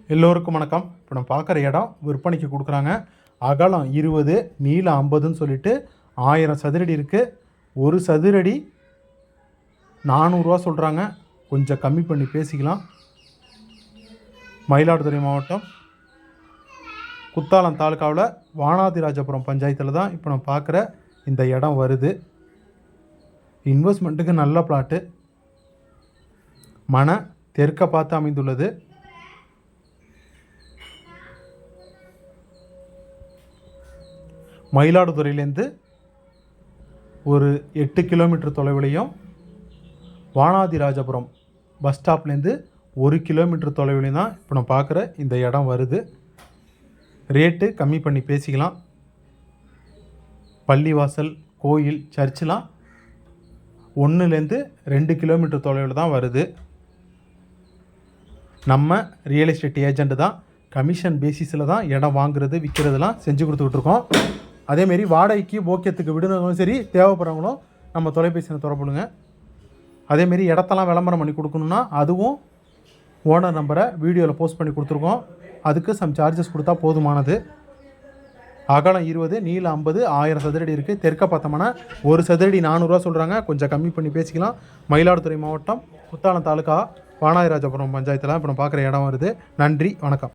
எல்லோருக்கும் வணக்கம். இப்போ நம்ம பார்க்குற இடம் விற்பனைக்கு கொடுக்குறாங்க. அகலம் 20, நீளம் 50ன்னு சொல்லிட்டு 1000 சதுரடி இருக்குது. ஒரு சதுரடி 400 ரூபா சொல்கிறாங்க. கொஞ்சம் கம்மி பண்ணி பேசிக்கலாம். மயிலாடுதுறை மாவட்டம் குத்தாலம் தாலுக்காவில் வானாதிராஜபுரம் பஞ்சாயத்தில் தான் இப்போ நம்ம பார்க்குற இந்த இடம் வருது. இன்வெஸ்ட்மெண்ட்டுக்கு நல்ல பிளாட்டு. மன தெற்க பார்த்து அமைந்துள்ளது. மயிலாடுதுறையிலேருந்து ஒரு 8 கிலோமீட்டர் தொலைவிலையும், வானாதிராஜபுரம் பஸ் ஸ்டாப்லேருந்து 1 கிலோமீட்டர் தொலைவிலையும் தான் இப்போ நம்ம பார்க்குற இந்த இடம் வருது. ரேட்டு கம்மி பண்ணி பேசிக்கலாம். பள்ளிவாசல், கோயில், சர்ச்செலாம் 1லேருந்து 2 கிலோமீட்டர் தொலைவில் தான் வருது. நம்ம ரியல் எஸ்டேட் ஏஜெண்ட்டு தான். கமிஷன் பேசிஸில் தான் இடம் வாங்குறது விற்கிறதுலாம் செஞ்சு கொடுத்துட்ருக்கோம். அதேமாரி வாடகைக்கு போக்கியத்துக்கு விடுனவங்களும் சரி, தேவைப்படுறவங்களும் நம்ம தொலைபேசியில் தொடர்புங்க. அதேமாரி இடத்தெல்லாம் விளம்பரம் பண்ணி கொடுக்கணுன்னா அதுவும் ஓனர் நம்பரை வீடியோவில் போஸ்ட் பண்ணி கொடுத்துருக்கோம். அதுக்கு சம் சார்ஜஸ் கொடுத்தா போதுமானது. அகலம் 20, நீளம் 50, 1000 சதுரடி இருக்குது. தெற்க பார்த்தோம்னா ஒரு சதுரடி 400 ரூபா சொல்கிறாங்க. கொஞ்சம் கம்மி பண்ணி பேசிக்கலாம். மயிலாடுதுறை மாவட்டம் குத்தாலம் தாலுக்கா வானாதிராஜபுரம் பஞ்சாயத்தில் இப்போ நம்ம பார்க்குற இடம் வருது. நன்றி, வணக்கம்.